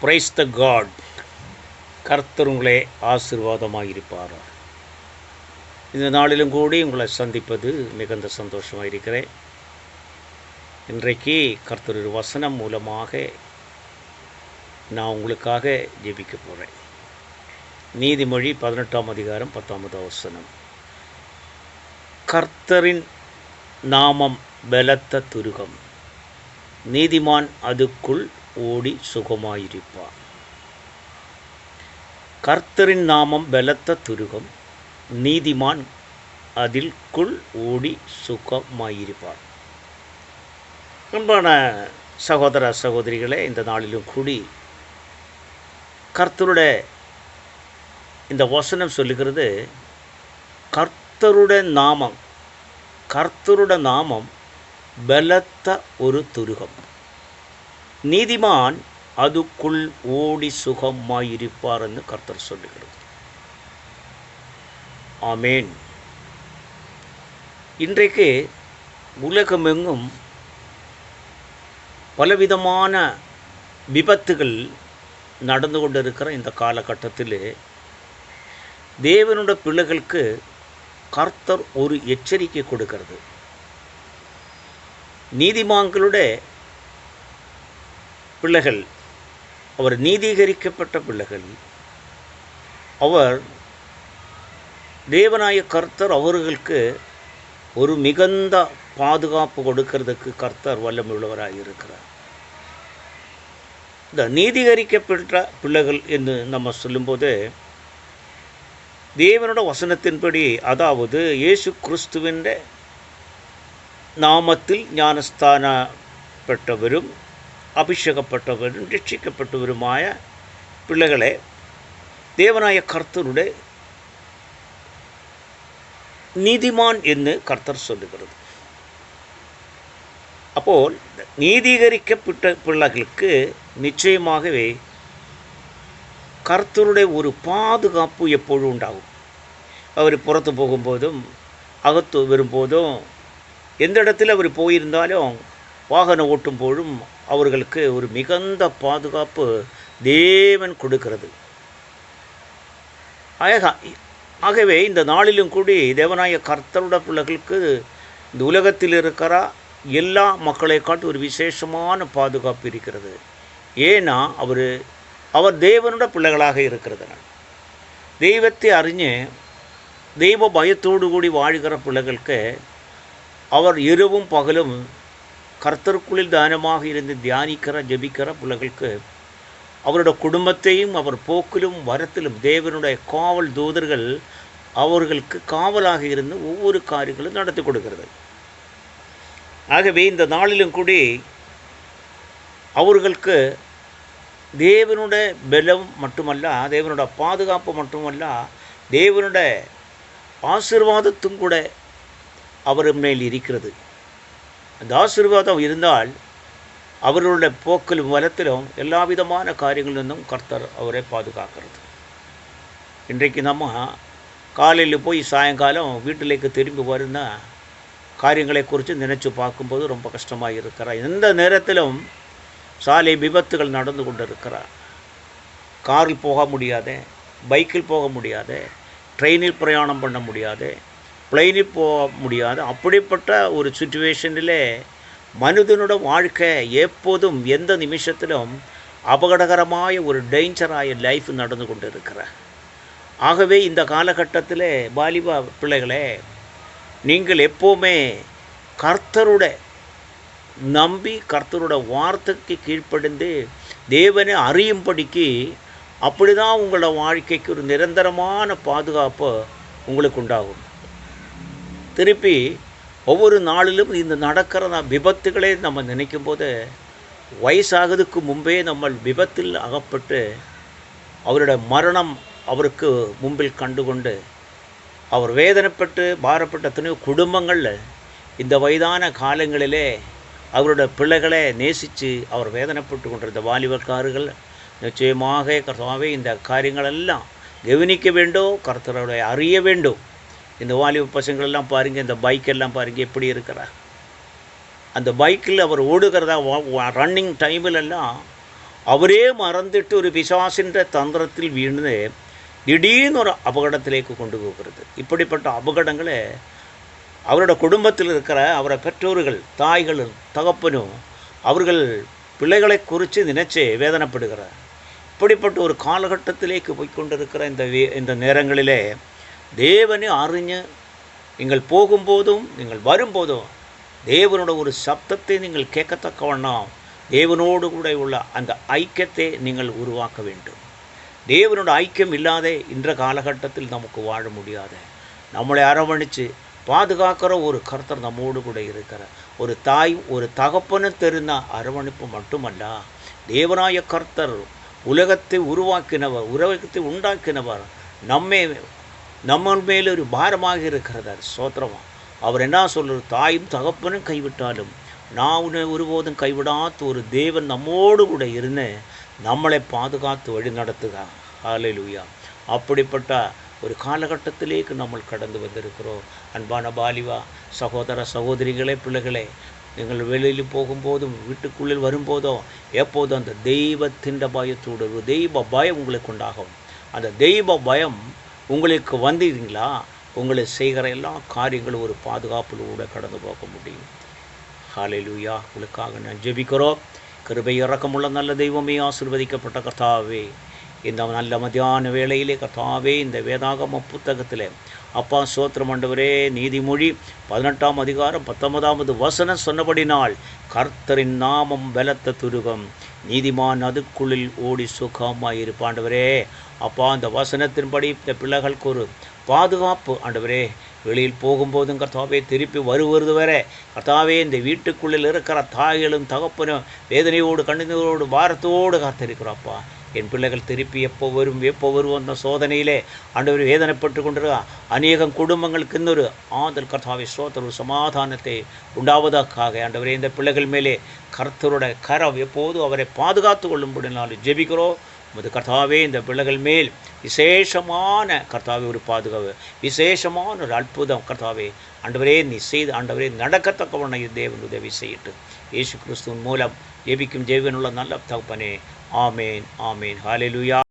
Praise the God. கர்த்தர் உங்களே ஆசீர்வாதமாக இருப்பார். இந்த நாளிலும் கூடி உங்களை சந்திப்பது மிகுந்த சந்தோஷமாக இருக்கிறேன். இன்றைக்கு கர்த்தர் ஒரு வசனம் மூலமாக நான் உங்களுக்காக ஜெபிக்க போகிறேன். நீதிமொழி 18ஆம் அதிகாரம் 10ஆவது வசனம். கர்த்தரின் நாமம் பலத்த துருகம், நீதிமான் அதுக்குள் ஓடி சுகமாயிருப்பார். கர்த்தரின் நாமம் பலத்த துருகம், நீதிமான் அதில்குள் ஓடி சுகமாயிருப்பார். அன்பான சகோதர சகோதரிகளே, இந்த நாளிலும் கூடி கர்த்தருடைய இந்த வசனம் சொல்லுகிறது, கர்த்தருடைய நாமம் பலத்த ஒரு துருகம், நீதிமான் அதுக்குள் ஓடி சுகமாயிருப்பார் என்று கர்த்தர் சொல்லுகிறது. ஆமேன். இன்றைக்கு உலகமெங்கும் பலவிதமான விபத்துகள் நடந்து கொண்டிருக்கிற இந்த காலகட்டத்தில் தேவனுடைய பிள்ளைகளுக்கு கர்த்தர் ஒரு எச்சரிக்கை கொடுக்கிறது. நீதிமான்களுடைய பிள்ளைகள், அவர் நீதீகரிக்கப்பட்ட பிள்ளைகள், அவர் தேவனாய கர்த்தர் அவர்களுக்கு ஒரு மிகுந்த பாதுகாப்பு கொடுக்கிறதுக்கு கர்த்தர் வல்லமையுள்ளவராக இருக்கிறார். இந்த நீதீகரிக்கப்பட்ட பிள்ளைகள் என்று நம்ம சொல்லும்போது, தேவனோட வசனத்தின்படி, அதாவது இயேசு கிறிஸ்துவின் நாமத்தில் ஞானஸ்தான பெற்றவரும் அபிஷேகப்பட்டவரும் ரட்சிக்கப்பட்டவருமாய பிள்ளைகளே, தேவனாய கர்த்தருடைய நீதிமான் என்று கர்த்தர் சொல்லுகிறது. அப்போது நீதீகரிக்கப்பட்ட பிள்ளைகளுக்கு நிச்சயமாகவே கர்த்தருடைய ஒரு பாதுகாப்பு எப்பொழுதும் உண்டாகும். அவர் புறத்து போகும்போதும் அகத்து வரும்போதும் எந்த இடத்துல அவர் போயிருந்தாலும் வாகனம் ஓட்டும் போதும் அவர்களுக்கு ஒரு மிகுந்த பாதுகாப்பு தேவன் கொடுக்கிறது. ஆகவே இந்த நாளிலும் கூடி தேவனாய கர்த்தருடைய பிள்ளைகளுக்கு இந்த உலகத்தில் இருக்கிற எல்லா மக்களை காட்டு ஒரு விசேஷமான பாதுகாப்பு இருக்கிறது. ஏன்னா அவர் தேவனுடைய பிள்ளைகளாக இருக்கிறதுனால, தெய்வத்தை அறிஞ்சு தெய்வ பயத்தோடு கூடி வாழ்கிற பிள்ளைகளுக்கு அவர் இரவும் பகலும் கர்த்தருக்குள்ளில் தானமாக இருந்து தியானிக்கிற ஜெபிக்கிற பிள்ளைகளுக்கு அவருடைய குடும்பத்தையும் அவர் போக்கிலும் வரத்திலும் தேவனுடைய காவல் தூதர்கள் அவர்களுக்கு காவலாக இருந்து ஒவ்வொரு காரியங்களும் நடத்தி கொடுக்கிறது. ஆகவே இந்த நாளிலும் கூடி அவர்களுக்கு தேவனுடைய பலம் மட்டுமல்ல, தேவனுடைய பாதுகாப்பு மட்டுமல்ல, தேவனுடைய ஆசீர்வாதத்தும் கூட அவர் மேல் இருக்கிறது. அந்த ஆசீர்வாதம் இருந்தால் அவர்களுடைய போக்கிலும் வலத்திலும் எல்லா விதமான காரியங்களிலிருந்தும் கர்த்தர் அவரை பாதுகாக்கிறது. இன்றைக்கு நம்ம காலையில் போய் சாயங்காலம் வீட்டிലേക്ക് திரும்பி வருന്ന காரியங்களை குறித்து நினச்சி பார்க்கும்போது ரொம்ப கஷ்டமாக இருக்கிறார். எந்த நேரத்திலும் சாலை விபத்துகள் நடந்து கொண்டு இருக்கிறார். காரில் போக முடியாத, பைக்கில் போக முடியாத, ட்ரெயினில் பிரயாணம் பண்ண முடியாத, பிளைனில் போக முடியாது. அப்படிப்பட்ட ஒரு சுச்சுவேஷனில் மனிதனோட வாழ்க்கை எப்போதும் எந்த நிமிஷத்திலும் அபகடகரമായ ஒரு டேஞ்சராய லைஃப் நடந்து கொண்டு இருக்கிறார். ஆகவே இந்த காலகட்டத்தில் வாலிப பிள்ளைகளே, நீங்கள் எப்போவுமே கர்த்தருடைய நம்பி கர்த்தரோட வார்த்தைக்கு கீழ்ப்படிந்து தேவனை அறியும்படிக்கு, அப்படி தான் உங்களோட வாழ்க்கைக்கு ஒரு நிரந்தரமான பாதுகாப்பு உங்களுக்கு உண்டாகும். திருப்பி ஒவ்வொரு நாளிலும் இந்த நடக்கிற விபத்துகளை நம்ம நினைக்கும் போது, வயசாகிறதுக்கு முன்பே நம்ம விபத்தில் அகப்பட்டு அவருடைய மரணம் அவருக்கு மும்பில் கண்டுகொண்டு அவர் வேதனைப்பட்டு பாரப்பட்ட எத்தனையோ குடும்பங்களில் இந்த வயதான காலங்களிலே அவருடைய பிள்ளைகளை நேசித்து அவர் வேதனைப்பட்டு கொண்டிருந்த வாலிபக்காரர்கள் நிச்சயமாக கர்த்தாவே இந்த காரியங்களெல்லாம் கவனிக்க வேண்டும், கர்த்தருடைய அறிய வேண்டும். இந்த வாலிப பசங்களெல்லாம் பாருங்கள், இந்த பைக்கெல்லாம் பாருங்கள் எப்படி இருக்கிறார். அந்த பைக்கில் அவர் ஓடுகிறதா ரன்னிங் டைமிலெல்லாம் അവരെ മറന്നിട്ട് ഒരു പിശാസിൻ്റെ തന്ത്രത്തിൽ വീണ് திடீர்னு அபகடத்திலேக்கு கொண்டு போகிறது. இப்படிப்பட்ட அபகடங்களை அவரோட குடும்பத்தில் இருக்கிற அவரை பெற்றோர்கள், தாய்களும் தகப்பனும் அவர்கள் பிள்ளைகளை குறித்து நினைச்சு வேதனைப்படுகிறார். இப்படிப்பட்ட ஒரு காலகட்டத்திலேக்கு போய்கொண்டிருக்கிற இந்த நேரங்களிலே தேவனை அறிஞ்சு நீங்கள் போகும்போதும் நீங்கள் வரும்போதும் தேவனோட ஒரு சப்தத்தை நீங்கள் கேட்கத்தக்கவண்ணம் தேவனோடு கூட உள்ள அந்த ஐக்கியத்தை நீங்கள் உருவாக்க வேண்டும். தேவனோட ஐக்கியம் இல்லாத இன்ற காலகட்டத்தில் நமக்கு வாழ முடியாது. நம்மளை அரவணைச்சு பாதுகாக்கிற ஒரு கர்த்தர் நம்மோடு கூட இருக்கிற ஒரு தாய் ஒரு தகப்பனு தெரிந்த அரவணைப்பு மட்டுமல்ல, தேவனாய கர்த்தர் உலகத்தை உருவாக்கினவர், உலகத்தை உண்டாக்கினவர், நம்ம மேலே ஒரு பாரமாக இருக்கிறதார். சோத்திரமா அவர் என்ன சொல்கிறார்? தாயும் தகப்பனும் கைவிட்டாலும் நான் உன்னை ஒருபோதும் கைவிடாத ஒரு தேவன் நம்மோடு கூட இருந்து நம்மளை பாதுகாத்து வழி நடத்துக. ஹல்லேலூயா. அப்படிப்பட்ட ஒரு காலகட்டத்திலேக்கு நம்ம கடந்து வந்திருக்கிறோம். அன்பான பாலிவா சகோதர சகோதரிகளே, பிள்ளைகளே, நீங்கள் வெளியில் போகும்போதும் வீட்டுக்குள்ளே வரும்போதும் எப்போதும் அந்த தெய்வத்தின் பயத்தோடு ஒரு தெய்வ பயம் உங்களுக்கு உண்டாகும். அந்த தெய்வ பயம் உங்களுக்கு வந்தீங்களா, உங்களை செய்கிற எல்லா காரியங்களும் ஒரு பாதுகாப்பிலூட கடந்து போக முடியும். ஹல்லேலூயா. உங்களுக்காக நான் ஜெபிக்கிறோம். கிருபை இரக்கமுள்ள நல்ல தெய்வமே, ஆசீர்வதிக்கப்பட்ட கர்த்தாவே, இந்த நல்ல மத்தியான வேளையிலே கர்த்தாவே, இந்த வேதாகம புத்தகத்தில் அப்பா சோத்திரம் ஆண்டவரே, நீதிமொழி 18ஆம் அதிகாரம் 19வது வசனம் சொன்னபடினால் கர்த்தரின் நாமம் பலத்த துருகம், நீதிமான் அதுக்குள்ளில் ஓடி சுகமாய் இருப்பாண்டவரே. அப்பா அந்த வசனத்தின்படி இந்த பிள்ளைகளுக்கு ஒரு பாதுகாப்பு ஆண்டவரே. வெளியில் போகும்போதும் கர்த்தாவே, திருப்பி வருவது வர கர்த்தாவே, இந்த வீட்டுக்குள்ளில் இருக்கிற தாய்களும் தகப்பனும் வேதனையோடு கண்ணீரோடு பாரத்தோடு காத்திருக்கிறோப்பா. என் பிள்ளைகள் திருப்பி எப்போ வரும் அந்த சோதனையிலே ஆண்டவர் வேதனைப்பட்டு கொண்டிருக்க அநேகம் குடும்பங்களுக்கு இன்னொரு ஆதல் கர்த்தாவே சோதர சமாதானத்தை உண்டாவதற்காக ஆண்டவரே, இந்த பிள்ளைகள் மேலே கர்த்தருடைய கரம் எப்போதும் அவரை பாதுகாத்து கொள்ளும்படினாலும் ஜெபிக்கிறோம். உமது கர்த்தாவே, இந்த பிள்ளைகள் மேல் விசேஷமான கர்த்தாவே ஒரு பாதுகாப்பு, விசேஷமான ஒரு அற்புதம் கர்த்தாவே ஆண்டவரே நீ செய்து ஆண்டவரே நடக்கத்தக்கவண்ண தேவன் உதவி செய்யட்டு. இயேசு கிறிஸ்துவின் மூலம் ஜெபிக்கும் ஜெயவனுள்ள நல்ல தகப்பனே. ஆமேன், ஆமேன். ஹல்லேலூயா.